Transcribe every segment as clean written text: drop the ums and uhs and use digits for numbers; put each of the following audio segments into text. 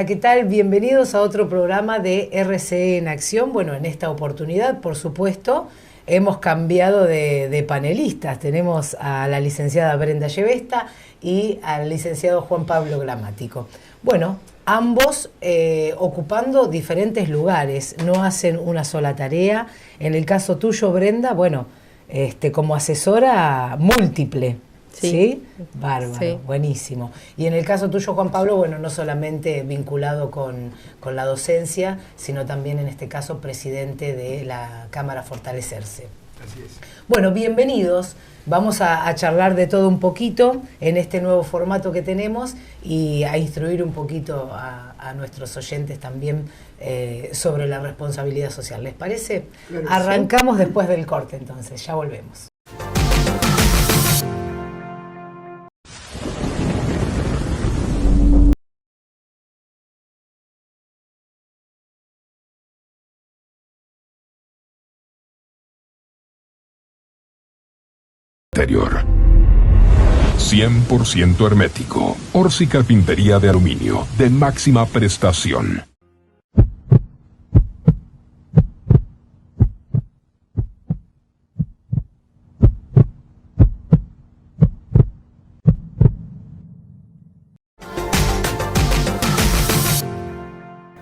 Hola, ¿qué tal? Bienvenidos a otro programa de RCE en Acción. Bueno, en esta oportunidad, por supuesto, hemos cambiado de panelistas. Tenemos a la licenciada Brenda Llevesta y al licenciado Juan Pablo Gramático. Bueno, ambos ocupando diferentes lugares, no hacen una sola tarea. En el caso tuyo, Brenda, bueno, como asesora múltiple. ¿Sí? Bárbaro, sí. Buenísimo. Y en el caso tuyo, Juan Pablo, bueno, no solamente vinculado con la docencia, sino también en este caso presidente de la Cámara Fortalecerse. Así es. Bueno, bienvenidos. Vamos a charlar de todo un poquito en este nuevo formato que tenemos y a instruir un poquito a nuestros oyentes también sobre la responsabilidad social. ¿Les parece? Claro, arrancamos sí. Después del corte, entonces, ya volvemos. Interior. 100% hermético. Orsi Carpintería de Aluminio, de máxima prestación.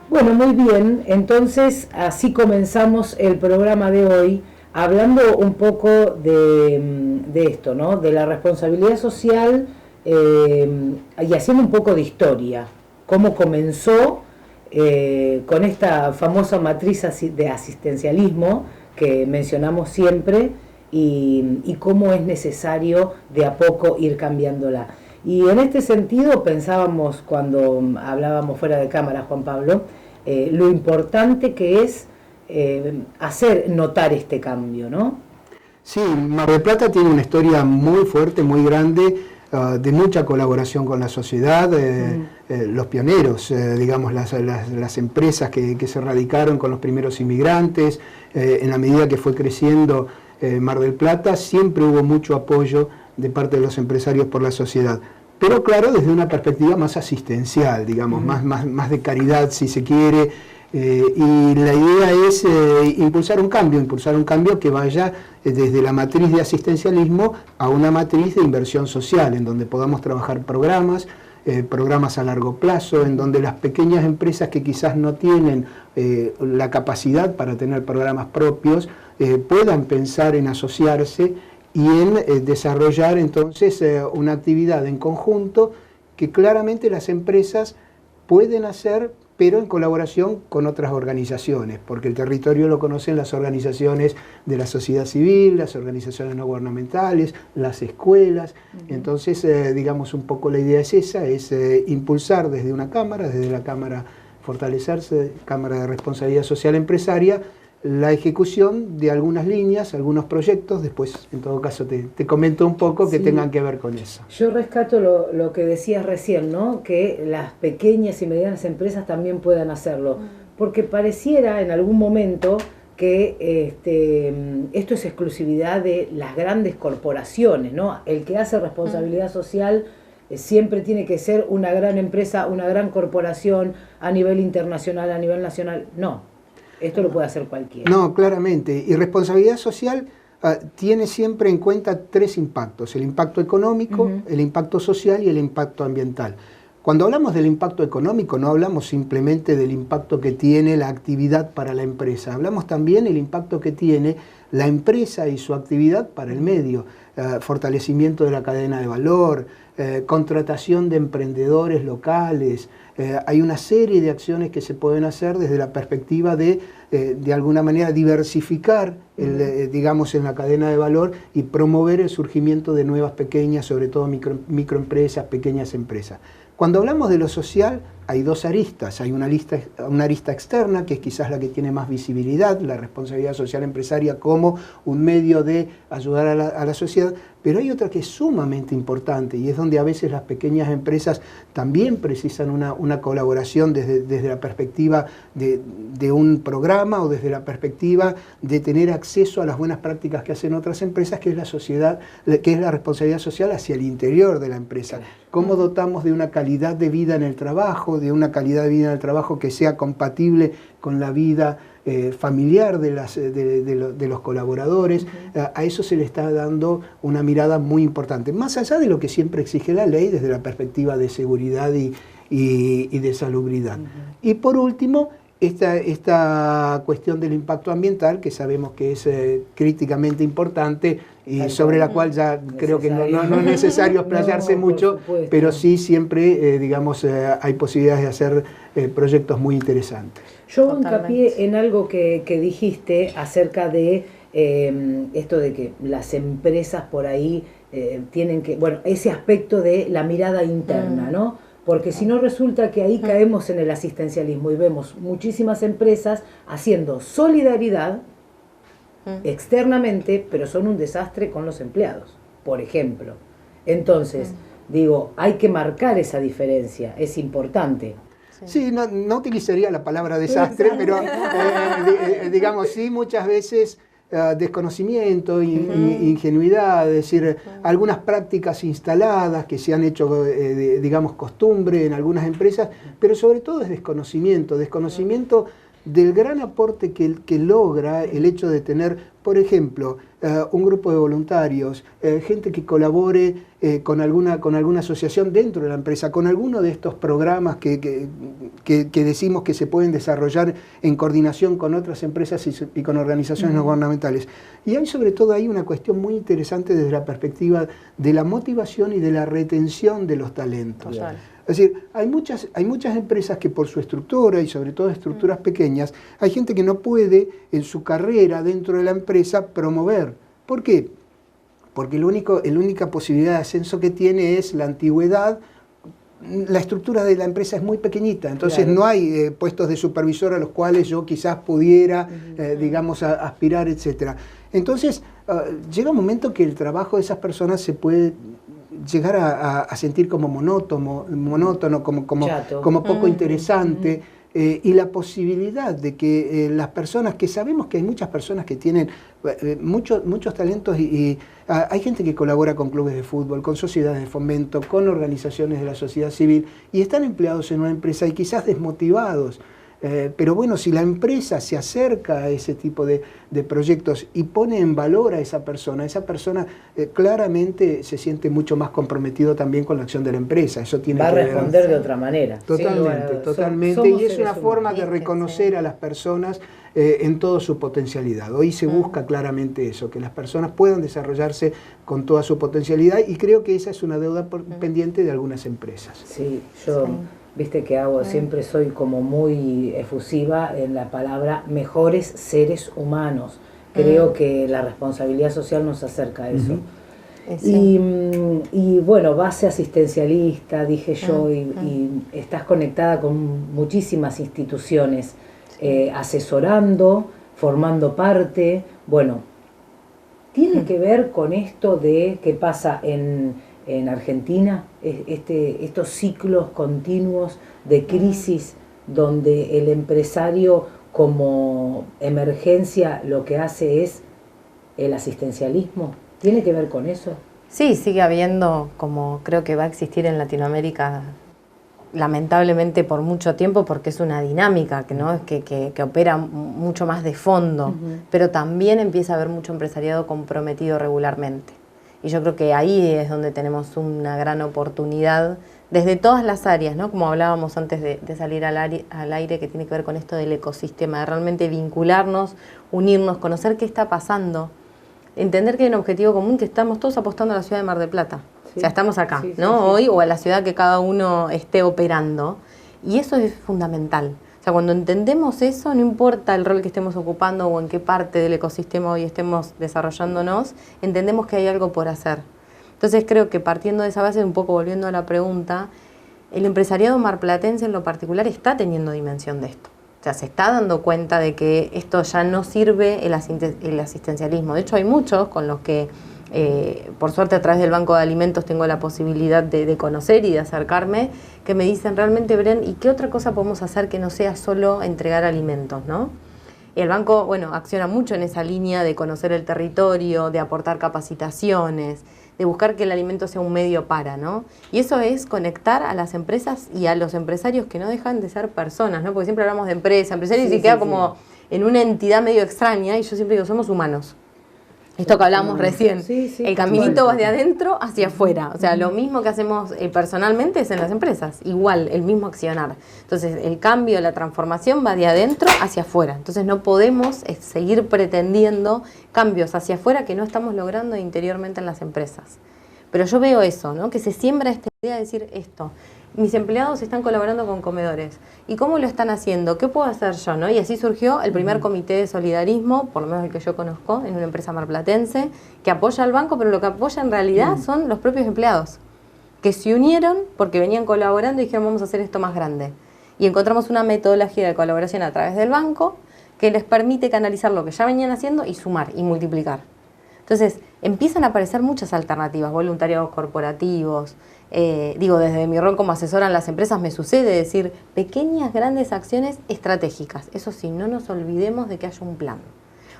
Bueno, muy bien. Entonces, así comenzamos el programa de hoy, hablando un poco de esto, ¿no? De la responsabilidad social y haciendo un poco de historia. Cómo comenzó con esta famosa matriz de asistencialismo que mencionamos siempre y cómo es necesario de a poco ir cambiándola. Y en este sentido pensábamos cuando hablábamos fuera de cámara, Juan Pablo, lo importante que es hacer notar este cambio, ¿no? Sí, Mar del Plata tiene una historia muy fuerte, muy grande, de mucha colaboración con la sociedad, los pioneros, digamos, las empresas que se radicaron con los primeros inmigrantes, en la medida que fue creciendo Mar del Plata, siempre hubo mucho apoyo de parte de los empresarios por la sociedad. Pero claro, desde una perspectiva más asistencial, digamos, más de caridad, si se quiere. Y la idea es impulsar un cambio que vaya desde la matriz de asistencialismo a una matriz de inversión social, en donde podamos trabajar programas a largo plazo, en donde las pequeñas empresas que quizás no tienen la capacidad para tener programas propios, puedan pensar en asociarse y en desarrollar entonces una actividad en conjunto que claramente las empresas pueden hacer, pero en colaboración con otras organizaciones, porque el territorio lo conocen las organizaciones de la sociedad civil, las organizaciones no gubernamentales, las escuelas. Entonces, digamos, un poco la idea es esa, es impulsar desde una cámara, desde la Cámara Fortalecerse, Cámara de Responsabilidad Social Empresaria, la ejecución de algunas líneas, algunos proyectos. Después, en todo caso, te comento un poco que tengan que ver con eso. Yo rescato lo que decías recién, ¿no? Que las pequeñas y medianas empresas también puedan hacerlo, porque pareciera en algún momento que esto es exclusividad de las grandes corporaciones, ¿no? El que hace responsabilidad social siempre tiene que ser una gran empresa, una gran corporación a nivel internacional, a nivel nacional. No. Esto lo puede hacer cualquiera. No, claramente. Y responsabilidad social tiene siempre en cuenta tres impactos: el impacto económico, el impacto social y el impacto ambiental. Cuando hablamos del impacto económico, no hablamos simplemente del impacto que tiene la actividad para la empresa, hablamos también del impacto que tiene la empresa y su actividad para el medio, fortalecimiento de la cadena de valor, contratación de emprendedores locales. Hay una serie de acciones que se pueden hacer desde la perspectiva de alguna manera, diversificar, digamos, en la cadena de valor y promover el surgimiento de nuevas pequeñas, sobre todo microempresas, pequeñas empresas. Cuando hablamos de lo social, hay dos aristas. Hay una arista externa, que es quizás la que tiene más visibilidad, la responsabilidad social empresaria como un medio de ayudar a la sociedad, pero hay otra que es sumamente importante y es donde a veces las pequeñas empresas también precisan una colaboración desde la perspectiva de un programa o desde la perspectiva de tener acceso a las buenas prácticas que hacen otras empresas, que es la sociedad, que es la responsabilidad social hacia el interior de la empresa. Cómo dotamos de una calidad de vida en el trabajo, de una calidad de vida en el trabajo que sea compatible con la vida familiar de los colaboradores. A eso se le está dando una mirada muy importante, más allá de lo que siempre exige la ley desde la perspectiva de seguridad y de salubridad. Y por último, esta cuestión del impacto ambiental, que sabemos que es críticamente importante y sobre la cual ya creo que no es necesario explayarse mucho, pero sí siempre, digamos, hay posibilidades de hacer proyectos muy interesantes. Yo hincapié en algo que dijiste acerca de esto de que las empresas por ahí tienen que, bueno, ese aspecto de la mirada interna, ¿no? Porque si no resulta que ahí caemos en el asistencialismo y vemos muchísimas empresas haciendo solidaridad externamente, pero son un desastre con los empleados, por ejemplo. Entonces, digo, hay que marcar esa diferencia, es importante. Sí, no utilizaría la palabra desastre, pero digamos, sí, muchas veces desconocimiento, ingenuidad, es decir, algunas prácticas instaladas que se han hecho, digamos, costumbre en algunas empresas, pero sobre todo es desconocimiento del gran aporte que logra el hecho de tener, por ejemplo, un grupo de voluntarios, gente que colabore con alguna asociación dentro de la empresa, con alguno de estos programas que decimos que se pueden desarrollar en coordinación con otras empresas y con organizaciones no gubernamentales. Y hay sobre todo ahí una cuestión muy interesante desde la perspectiva de la motivación y de la retención de los talentos. Claro. Es decir, hay muchas empresas que por su estructura y sobre todo estructuras pequeñas, hay gente que no puede en su carrera dentro de la empresa promover. ¿Por qué? Porque la única posibilidad de ascenso que tiene es la antigüedad. La estructura de la empresa es muy pequeñita, entonces no hay puestos de supervisor a los cuales yo quizás pudiera, digamos, aspirar, etc. Entonces, llega un momento que el trabajo de esas personas se puede llegar a sentir como monótono, como poco interesante, y la posibilidad de que las personas, que sabemos que hay muchas personas que tienen muchos talentos y hay gente que colabora con clubes de fútbol, con sociedades de fomento, con organizaciones de la sociedad civil y están empleados en una empresa y quizás desmotivados. Pero bueno, si la empresa se acerca a ese tipo de proyectos y pone en valor a esa persona claramente se siente mucho más comprometido también con la acción de la empresa. Eso tiene va a responder de otra manera. Totalmente. Y es una forma de reconocer a las personas en toda su potencialidad. Hoy se busca claramente eso, que las personas puedan desarrollarse con toda su potencialidad y creo que esa es una deuda pendiente de algunas empresas. Sí, yo... Viste que siempre soy como muy efusiva en la palabra mejores seres humanos. Creo que la responsabilidad social nos acerca a eso. Y bueno, base asistencialista, dije yo, y estás conectada con muchísimas instituciones, asesorando, formando parte. Bueno, tiene que ver con esto de qué pasa en Argentina, estos ciclos continuos de crisis donde el empresario como emergencia lo que hace es el asistencialismo. ¿Tiene que ver con eso? Sí, sigue habiendo, como creo que va a existir en Latinoamérica, lamentablemente por mucho tiempo, porque es una dinámica que opera mucho más de fondo, pero también empieza a haber mucho empresariado comprometido regularmente. Y yo creo que ahí es donde tenemos una gran oportunidad desde todas las áreas, ¿no? Como hablábamos antes de salir al aire, que tiene que ver con esto del ecosistema, de realmente vincularnos, unirnos, conocer qué está pasando, entender que hay un objetivo común, que estamos todos apostando a la ciudad de Mar del Plata. Sí. O sea, estamos acá, ¿no? Hoy, o a la ciudad que cada uno esté operando. Y eso es fundamental. O sea, cuando entendemos eso, no importa el rol que estemos ocupando o en qué parte del ecosistema hoy estemos desarrollándonos, entendemos que hay algo por hacer. Entonces creo que partiendo de esa base, un poco volviendo a la pregunta, el empresariado marplatense en lo particular está teniendo dimensión de esto. O sea, se está dando cuenta de que esto ya no sirve el asistencialismo. De hecho, hay muchos con los que, por suerte a través del Banco de Alimentos tengo la posibilidad de conocer y de acercarme, que me dicen realmente, Bren, ¿y qué otra cosa podemos hacer que no sea solo entregar alimentos, ¿no? Y el banco, bueno, acciona mucho en esa línea de conocer el territorio, de aportar capacitaciones, de buscar que el alimento sea un medio para, ¿no? Y eso es conectar a las empresas y a los empresarios que no dejan de ser personas, ¿no? Porque siempre hablamos de empresarios y queda como en una entidad medio extraña, y yo siempre digo, somos humanos. Esto que hablamos recién, el caminito va de adentro hacia afuera, o sea, lo mismo que hacemos personalmente es en las empresas, igual, el mismo accionar. Entonces, el cambio, la transformación va de adentro hacia afuera, entonces no podemos seguir pretendiendo cambios hacia afuera que no estamos logrando interiormente en las empresas. Pero yo veo eso, ¿no? Que se siembra esta idea de decir esto. Mis empleados están colaborando con comedores. ¿Y cómo lo están haciendo? ¿Qué puedo hacer yo? ¿No? Y así surgió el primer comité de solidarismo, por lo menos el que yo conozco, en una empresa marplatense, que apoya al banco, pero lo que apoya en realidad son los propios empleados, que se unieron porque venían colaborando y dijeron vamos a hacer esto más grande. Y encontramos una metodología de colaboración a través del banco que les permite canalizar lo que ya venían haciendo y sumar y multiplicar. Entonces, empiezan a aparecer muchas alternativas, voluntariados corporativos. Desde mi rol como asesora en las empresas me sucede decir pequeñas, grandes acciones estratégicas. Eso sí, no nos olvidemos de que haya un plan.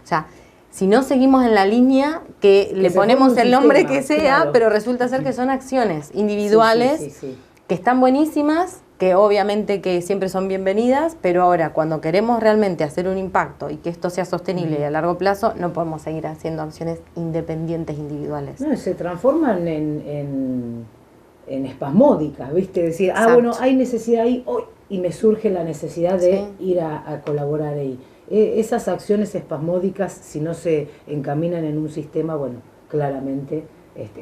O sea, si no seguimos en la línea que le ponemos el nombre que sea, pero resulta ser que son acciones individuales que están buenísimas, que obviamente que siempre son bienvenidas, pero ahora cuando queremos realmente hacer un impacto y que esto sea sostenible y a largo plazo, no podemos seguir haciendo acciones independientes, individuales. No, se transforman en espasmódicas, ¿viste? Decir, bueno, hay necesidad ahí hoy y me surge la necesidad de ir a colaborar ahí. Esas acciones espasmódicas, si no se encaminan en un sistema, bueno, claramente,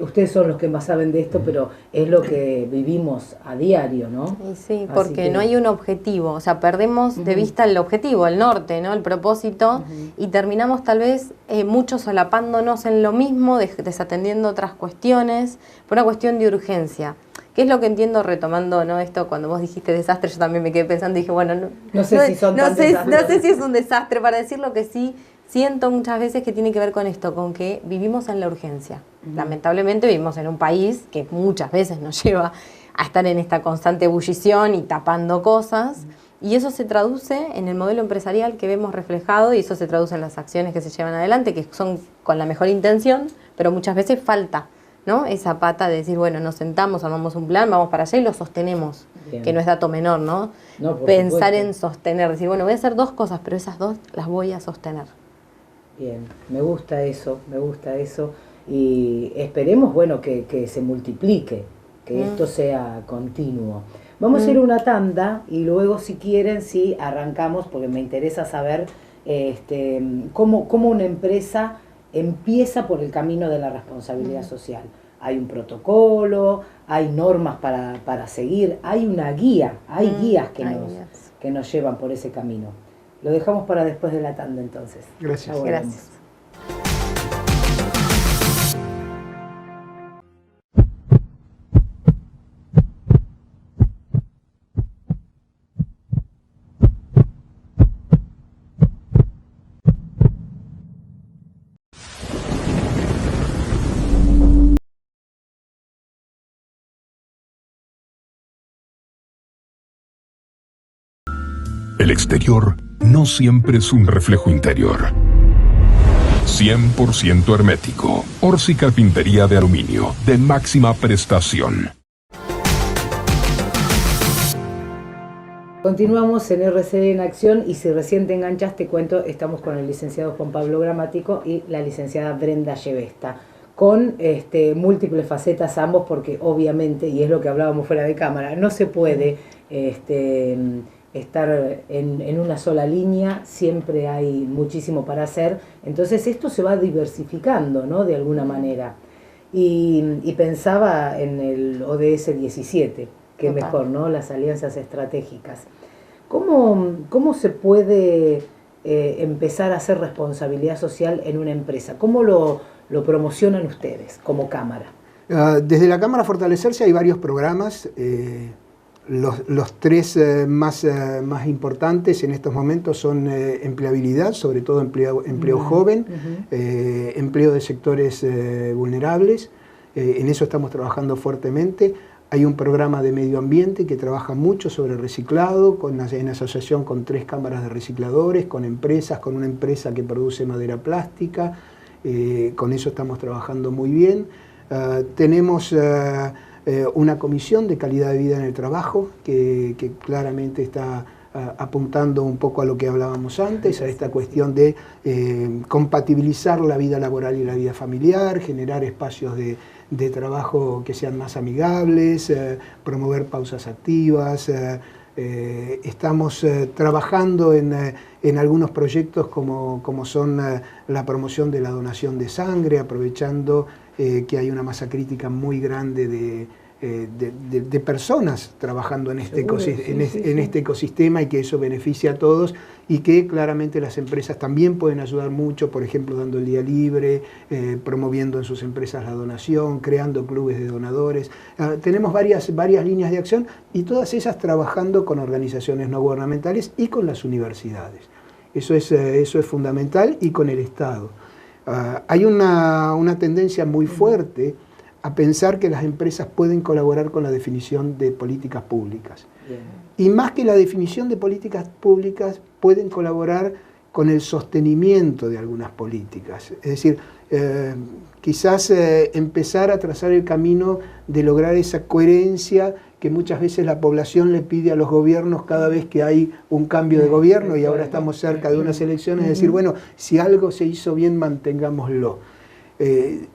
ustedes son los que más saben de esto, pero es lo que vivimos a diario, ¿no? Y sí, porque no hay un objetivo, o sea, perdemos de vista el objetivo, el norte, ¿no? El propósito, y terminamos tal vez muchos solapándonos en lo mismo, desatendiendo otras cuestiones, por una cuestión de urgencia. ¿Qué es lo que entiendo retomando, ¿no? Esto cuando vos dijiste desastre, yo también me quedé pensando y dije, bueno, no sé si es un desastre, para decir lo que sí siento muchas veces que tiene que ver con esto, con que vivimos en la urgencia. Lamentablemente vivimos en un país que muchas veces nos lleva a estar en esta constante ebullición y tapando cosas, y eso se traduce en el modelo empresarial que vemos reflejado, y eso se traduce en las acciones que se llevan adelante, que son con la mejor intención, pero muchas veces falta, ¿no? Esa pata de decir, bueno, nos sentamos, armamos un plan, vamos para allá y lo sostenemos. Bien. Que no es dato menor, ¿no? Pensar en sostener, decir, bueno, voy a hacer dos cosas, pero esas dos las voy a sostener. Bien, me gusta eso, y esperemos, bueno, que se multiplique, que esto sea continuo. Vamos a ir a una tanda y luego, si quieren, sí, arrancamos, porque me interesa saber cómo una empresa empieza por el camino de la responsabilidad social. Hay un protocolo, hay normas para seguir, hay una guía, hay guías que nos llevan por ese camino. Lo dejamos para después de la tanda, entonces. Gracias. Gracias. El exterior no siempre es un reflejo interior. 100% hermético. Orsi Carpintería de Aluminio, de máxima prestación. Continuamos en RCD en Acción, y si recién te enganchas, te cuento, estamos con el licenciado Juan Pablo Gramático y la licenciada Brenda Llevesta, con múltiples facetas ambos, porque obviamente, y es lo que hablábamos fuera de cámara, no se puede estar en una sola línea, siempre hay muchísimo para hacer, entonces esto se va diversificando, ¿no? De alguna manera. Y pensaba en el ODS 17, que mejor, ¿no? Las alianzas estratégicas. ¿Cómo se puede empezar a hacer responsabilidad social en una empresa? ¿Cómo lo promocionan ustedes como Cámara? Desde la Cámara Fortalecerse hay varios programas. Los tres más importantes en estos momentos son empleabilidad, sobre todo empleo joven, empleo de sectores vulnerables. En eso estamos trabajando fuertemente. Hay un programa de medio ambiente que trabaja mucho sobre reciclado, en asociación con 3 cámaras de recicladores, con empresas, con una empresa que produce madera plástica. Con eso estamos trabajando muy bien. Tenemos una comisión de calidad de vida en el trabajo que claramente está apuntando un poco a lo que hablábamos antes, a esta cuestión de compatibilizar la vida laboral y la vida familiar, generar espacios de trabajo que sean más amigables, promover pausas activas. Estamos trabajando en algunos proyectos como son la promoción de la donación de sangre, aprovechando que hay una masa crítica muy grande de personas trabajando en este ecosistema y que eso beneficia a todos y que claramente las empresas también pueden ayudar mucho, por ejemplo, dando el día libre, promoviendo en sus empresas la donación, creando clubes de donadores. Tenemos varias líneas de acción y todas ellas trabajando con organizaciones no gubernamentales y con las universidades. Eso es fundamental y con el Estado. Hay una tendencia muy fuerte a pensar que las empresas pueden colaborar con la definición de políticas públicas. Bien. Y más que la definición de políticas públicas, pueden colaborar con el sostenimiento de algunas políticas. Es decir, quizás empezar a trazar el camino de lograr esa coherencia que muchas veces la población le pide a los gobiernos cada vez que hay un cambio de gobierno y ahora estamos cerca de unas elecciones, es decir, bueno, si algo se hizo bien, mantengámoslo.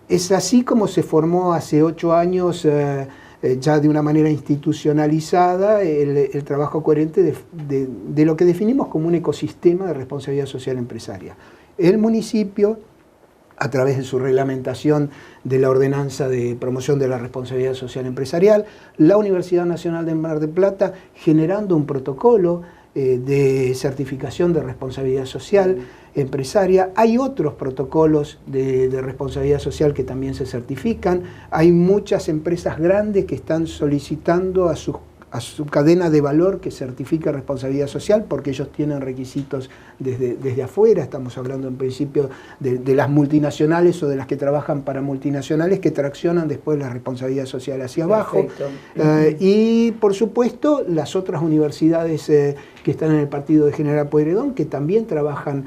Es así como se formó hace 8 años, ya de una manera institucionalizada, el trabajo coherente de lo que definimos como un ecosistema de responsabilidad social empresaria. El municipio, a través de su reglamentación de la Ordenanza de Promoción de la Responsabilidad Social Empresarial, la Universidad Nacional de Mar del Plata, generando un protocolo de certificación de responsabilidad social empresaria. Hay otros protocolos de responsabilidad social que también se certifican. Hay muchas empresas grandes que están solicitando a su cadena de valor que certifica responsabilidad social porque ellos tienen requisitos desde afuera. Estamos hablando en principio de las multinacionales o de las que trabajan para multinacionales que traccionan después la responsabilidad social hacia abajo. Y por supuesto las otras universidades que están en el partido de General Pueyrredón que también trabajan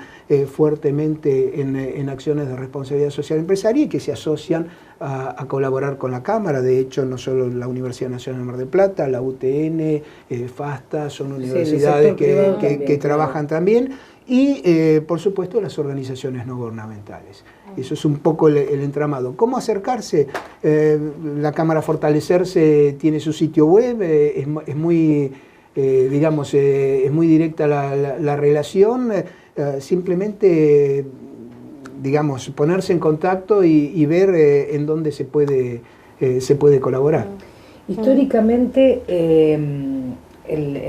fuertemente en acciones de responsabilidad social empresaria y que se asocian a colaborar con la Cámara. De hecho, no solo la Universidad Nacional de Mar del Plata, la UTN, FASTA, son universidades que trabajan también, y por supuesto las organizaciones no gubernamentales. Eso es un poco el entramado. ¿Cómo acercarse? La Cámara Fortalecerse tiene su sitio web, es muy directa la relación, simplemente ponerse en contacto y ver en dónde se puede colaborar. Históricamente,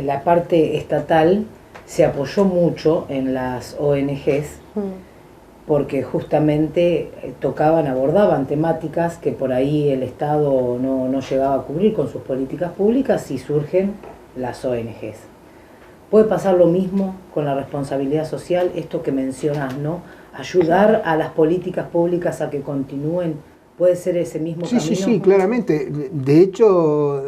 la parte estatal se apoyó mucho en las ONGs porque justamente abordaban temáticas que por ahí el Estado no llegaba a cubrir con sus políticas públicas y surgen las ONGs. Puede pasar lo mismo con la responsabilidad social, esto que mencionas, ¿no? Ayudar a las políticas públicas a que continúen, ¿puede ser ese mismo camino? Sí, claramente. De hecho,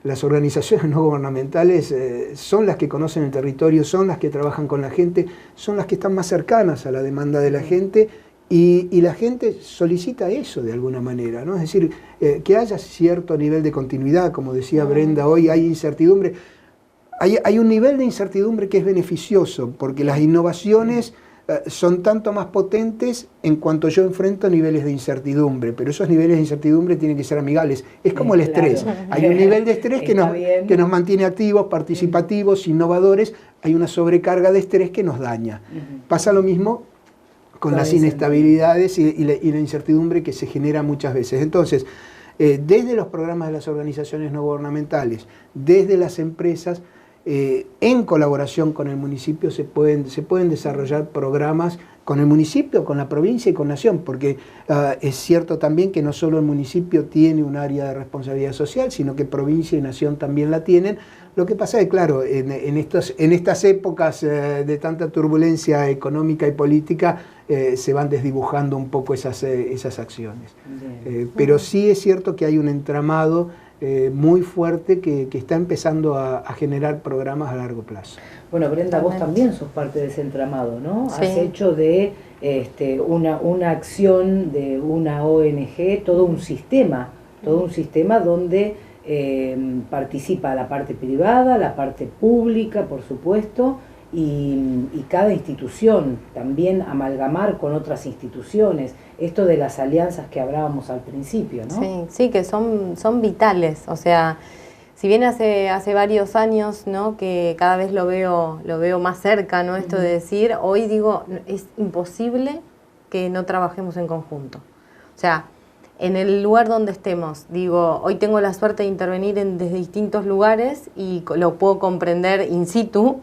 las organizaciones no gubernamentales son las que conocen el territorio, son las que trabajan con la gente, son las que están más cercanas a la demanda de la gente y la gente solicita eso de alguna manera, ¿no? Es decir, que haya cierto nivel de continuidad, como decía Brenda hoy, hay incertidumbre. Hay un nivel de incertidumbre que es beneficioso, porque las innovaciones son tanto más potentes en cuanto yo enfrento niveles de incertidumbre, pero esos niveles de incertidumbre tienen que ser amigables. Es como el estrés. Hay un nivel de estrés que nos mantiene activos, participativos, innovadores. Hay una sobrecarga de estrés que nos daña. Pasa lo mismo con las inestabilidades y la incertidumbre que se genera muchas veces. Entonces, desde los programas de las organizaciones no gubernamentales, desde las empresas, en colaboración con el municipio se pueden desarrollar programas con el municipio, con la provincia y con Nación, porque es cierto también que no solo el municipio tiene un área de responsabilidad social, sino que provincia y Nación también la tienen. Lo que pasa es que, claro, en estas épocas de tanta turbulencia económica y política, se van desdibujando un poco esas acciones. Pero sí es cierto que hay un entramado muy fuerte que está empezando a generar programas a largo plazo. Bueno, Brenda, vos también sos parte de ese entramado, ¿no? Sí. Has hecho de una acción de una ONG, todo un sistema donde participa la parte privada, la parte pública, por supuesto, y cada institución, también amalgamar con otras instituciones, esto de las alianzas que hablábamos al principio, ¿no? Sí, sí, que son vitales, o sea, si bien hace varios años, ¿no?, que cada vez lo veo más cerca, ¿no?, esto de decir, hoy digo, es imposible que no trabajemos en conjunto. O sea, en el lugar donde estemos, digo, hoy tengo la suerte de intervenir desde distintos lugares y lo puedo comprender in situ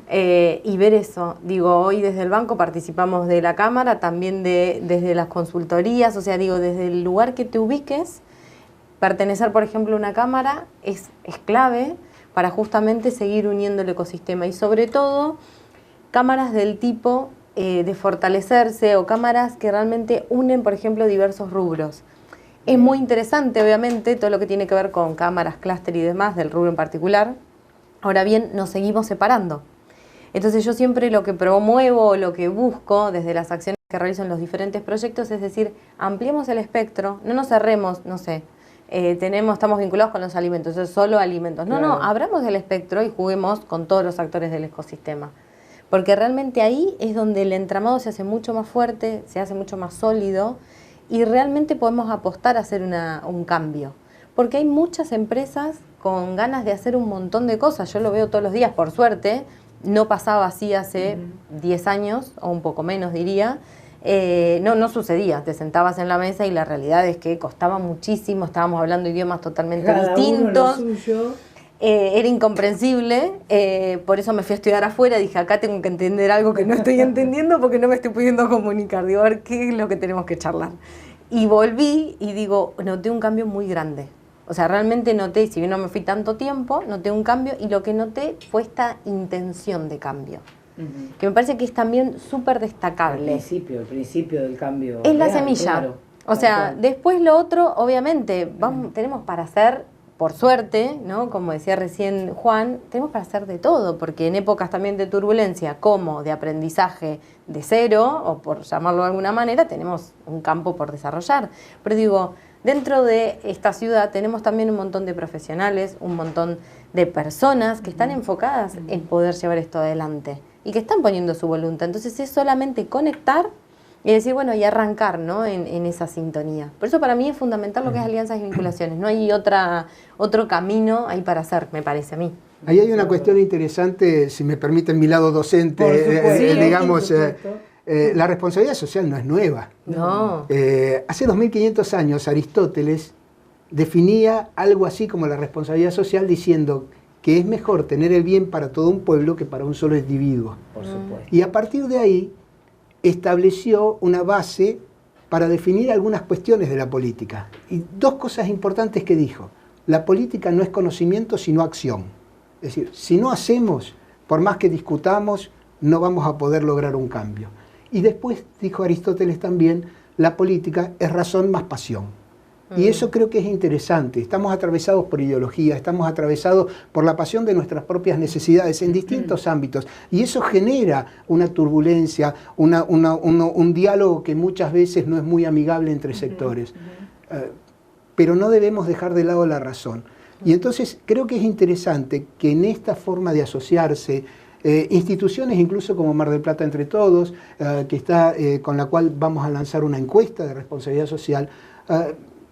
y ver eso. Digo, hoy desde el banco participamos de la Cámara, también desde las consultorías, o sea, digo, desde el lugar que te ubiques, pertenecer, por ejemplo, a una cámara es clave para justamente seguir uniendo el ecosistema y sobre todo cámaras del tipo de fortalecerse o cámaras que realmente unen, por ejemplo, diversos rubros. Es muy interesante, obviamente, todo lo que tiene que ver con cámaras, clúster y demás, del rubro en particular. Ahora bien, nos seguimos separando. Entonces yo siempre lo que promuevo, lo que busco desde las acciones que realizo en los diferentes proyectos, es decir, ampliemos el espectro, no nos cerremos, no sé, estamos vinculados con los alimentos, entonces solo alimentos. No, Claro. no, abramos el espectro y juguemos con todos los actores del ecosistema. Porque realmente ahí es donde el entramado se hace mucho más fuerte, se hace mucho más sólido y realmente podemos apostar a hacer un cambio. Porque hay muchas empresas con ganas de hacer un montón de cosas. Yo lo veo todos los días, por suerte. No pasaba así hace 10 años, o un poco menos diría. No sucedía. Te sentabas en la mesa y la realidad es que costaba muchísimo. Estábamos hablando idiomas totalmente Cada distintos. uno lo suyo. Era incomprensible, por eso me fui a estudiar afuera, dije acá tengo que entender algo que no estoy entendiendo porque no me estoy pudiendo comunicar, digo a ver qué es lo que tenemos que charlar. Y volví y digo, noté un cambio muy grande, o sea, realmente noté, si bien no me fui tanto tiempo, noté un cambio y lo que noté fue esta intención de cambio, que me parece que es también súper destacable. El principio del cambio. Es la real, semilla, claro. o sea, Tal cual. después lo otro, obviamente, tenemos para hacer... Por suerte, ¿no?, como decía recién Juan, tenemos para hacer de todo, porque en épocas también de turbulencia, como de aprendizaje de cero, o por llamarlo de alguna manera, tenemos un campo por desarrollar. Pero digo, dentro de esta ciudad tenemos también un montón de profesionales, un montón de personas que están enfocadas en poder llevar esto adelante y que están poniendo su voluntad. Entonces es solamente conectar y decir, bueno, y arrancar, ¿no?, en esa sintonía. Por eso para mí es fundamental lo que es alianzas y vinculaciones. No hay otro camino ahí para hacer, me parece a mí. Ahí hay una cuestión interesante, si me permiten mi lado docente, Por supuesto, digamos, por supuesto. la responsabilidad social no es nueva. No. Hace 2500 años Aristóteles definía algo así como la responsabilidad social diciendo que es mejor tener el bien para todo un pueblo que para un solo individuo. Por supuesto. Y a partir de ahí estableció una base para definir algunas cuestiones de la política. Y dos cosas importantes que dijo. La política no es conocimiento, sino acción. Es decir, si no hacemos, por más que discutamos, no vamos a poder lograr un cambio. Y después, dijo Aristóteles también, la política es razón más pasión. Y eso creo que es interesante. Estamos atravesados por ideología, estamos atravesados por la pasión de nuestras propias necesidades en distintos ámbitos. Y eso genera una turbulencia, un diálogo que muchas veces no es muy amigable entre sectores. Pero no debemos dejar de lado la razón. Y entonces creo que es interesante que en esta forma de asociarse, instituciones incluso como Mar del Plata Entre Todos, con la cual vamos a lanzar una encuesta de responsabilidad social,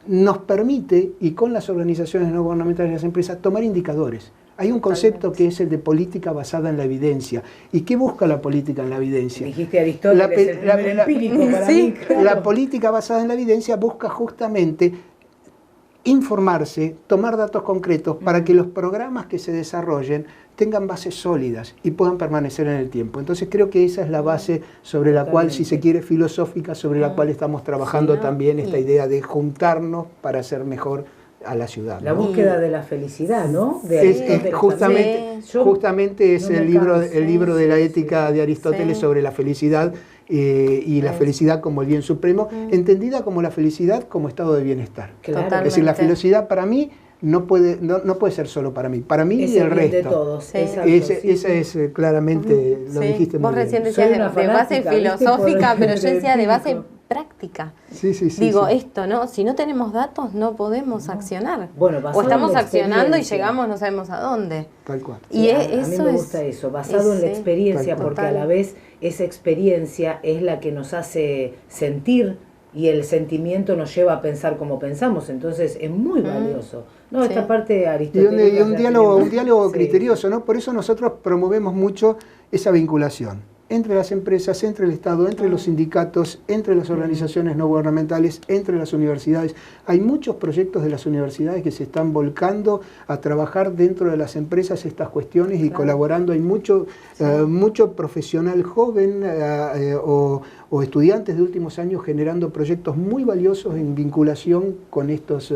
nos permite, y con las organizaciones no gubernamentales y las empresas, tomar indicadores. Hay un concepto que es el de política basada en la evidencia. ¿Y qué busca la política en la evidencia? Dijiste Aristóteles, el primer empírico para mí. Claro. La política basada en la evidencia busca justamente informarse, tomar datos concretos para que los programas que se desarrollen tengan bases sólidas y puedan permanecer en el tiempo. Entonces creo que esa es la base sobre la cual, si se quiere, filosófica, sobre la cual estamos trabajando también esta idea de juntarnos para hacer mejor a la ciudad, La ¿no? búsqueda de la felicidad, ¿no? De Es justamente es el libro de la ética de Aristóteles sobre la felicidad y la felicidad como el bien supremo, entendida como la felicidad como estado de bienestar. Claro. Es decir, la felicidad para mí no puede ser solo para mí y es el bien de resto. todos. Sí. Exacto, Esa es claramente, lo Sí. dijiste muy Vos bien. recién Soy decías una de base fanática, ¿viste? filosófica, pero yo Del decía de base químico. práctica. Sí, Digo, sí. esto, ¿no? Si no tenemos datos, no podemos accionar. Bueno, basado o estamos en la accionando y experiencia. llegamos no sabemos a dónde. Tal cual. Y Sí, a mí eso me es- gusta eso, basado en la sí, experiencia, tal porque cual. a la vez esa experiencia es la que nos hace sentir y el sentimiento nos lleva a pensar como pensamos, entonces es muy valioso. No, Sí. esta parte Y aristotélica un la diálogo, tenemos. Sí. criterioso, ¿no? Por eso nosotros promovemos mucho esa vinculación entre las empresas, entre el Estado, entre los sindicatos, entre las organizaciones no gubernamentales, entre las universidades. Hay muchos proyectos de las universidades que se están volcando a trabajar dentro de las empresas estas cuestiones y colaborando. Hay mucho profesional joven o estudiantes de últimos años generando proyectos muy valiosos en vinculación con estos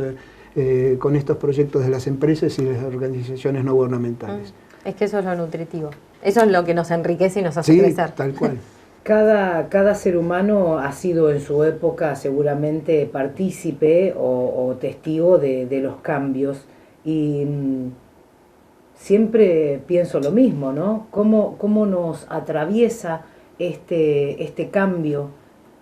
proyectos de las empresas y de las organizaciones no gubernamentales. Es que eso es lo nutritivo. Eso es lo que nos enriquece y nos hace Sí, crecer. tal cual. Cada ser humano ha sido en su época seguramente partícipe o testigo de los cambios y siempre pienso lo mismo, ¿no? ¿Cómo nos atraviesa este cambio,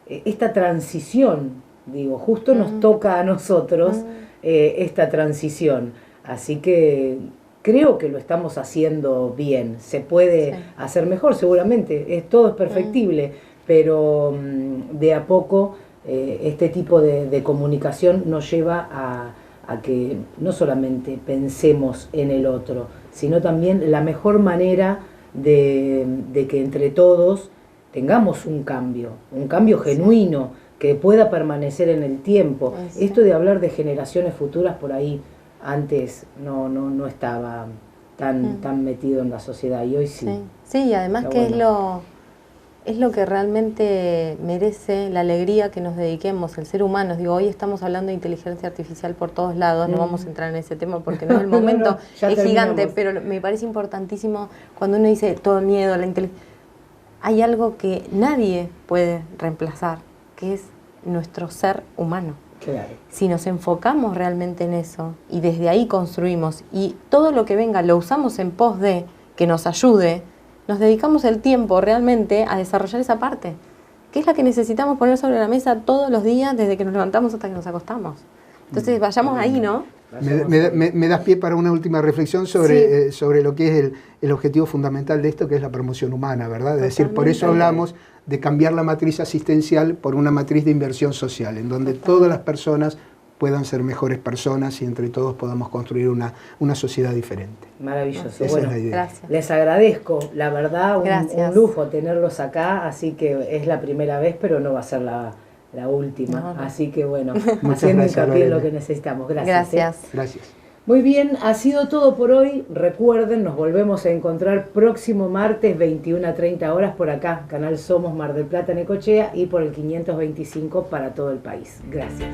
esta transición? Digo, justo nos toca a nosotros esta transición, así que creo que lo estamos haciendo bien. Se puede hacer mejor, seguramente, todo es perfectible, pero de a poco este tipo de comunicación nos lleva a que no solamente pensemos en el otro, sino también la mejor manera de que entre todos tengamos un cambio genuino, que pueda permanecer en el tiempo. Esto de hablar de generaciones futuras por ahí antes no estaba tan metido en la sociedad y hoy sí. Sí, y además Pero que bueno. es lo que realmente merece la alegría que nos dediquemos, el ser humano. Digo, hoy estamos hablando de inteligencia artificial por todos lados, no vamos a entrar en ese tema porque no es el momento, ya es gigante, terminamos. pero me parece importantísimo cuando uno dice todo el miedo, la inteligencia. Hay algo que nadie puede reemplazar, que es nuestro ser humano. Claro. Si nos enfocamos realmente en eso y desde ahí construimos y todo lo que venga lo usamos en pos de que nos ayude, nos dedicamos el tiempo realmente a desarrollar esa parte, que es la que necesitamos poner sobre la mesa todos los días desde que nos levantamos hasta que nos acostamos. Entonces vayamos ahí, ¿no? Me das pie para una última reflexión sobre lo que es el objetivo fundamental de esto, que es la promoción humana, ¿verdad? Es decir, por eso hablamos de cambiar la matriz asistencial por una matriz de inversión social, en donde todas las personas puedan ser mejores personas y entre todos podamos construir una sociedad diferente. Maravilloso. Esa Bueno, es la idea. Gracias. les agradezco, la verdad, un Gracias. lujo tenerlos acá, así que es la primera vez, pero no va a ser la última. No. Así que bueno, Muchas haciendo gracias, hincapié en lo Lorena. que necesitamos. Gracias. Gracias. Gracias. Muy bien, ha sido todo por hoy. Recuerden, nos volvemos a encontrar próximo martes 21 a 30 horas por acá, Canal Somos Mar del Plata, Necochea, y por el 525 para todo el país. Gracias.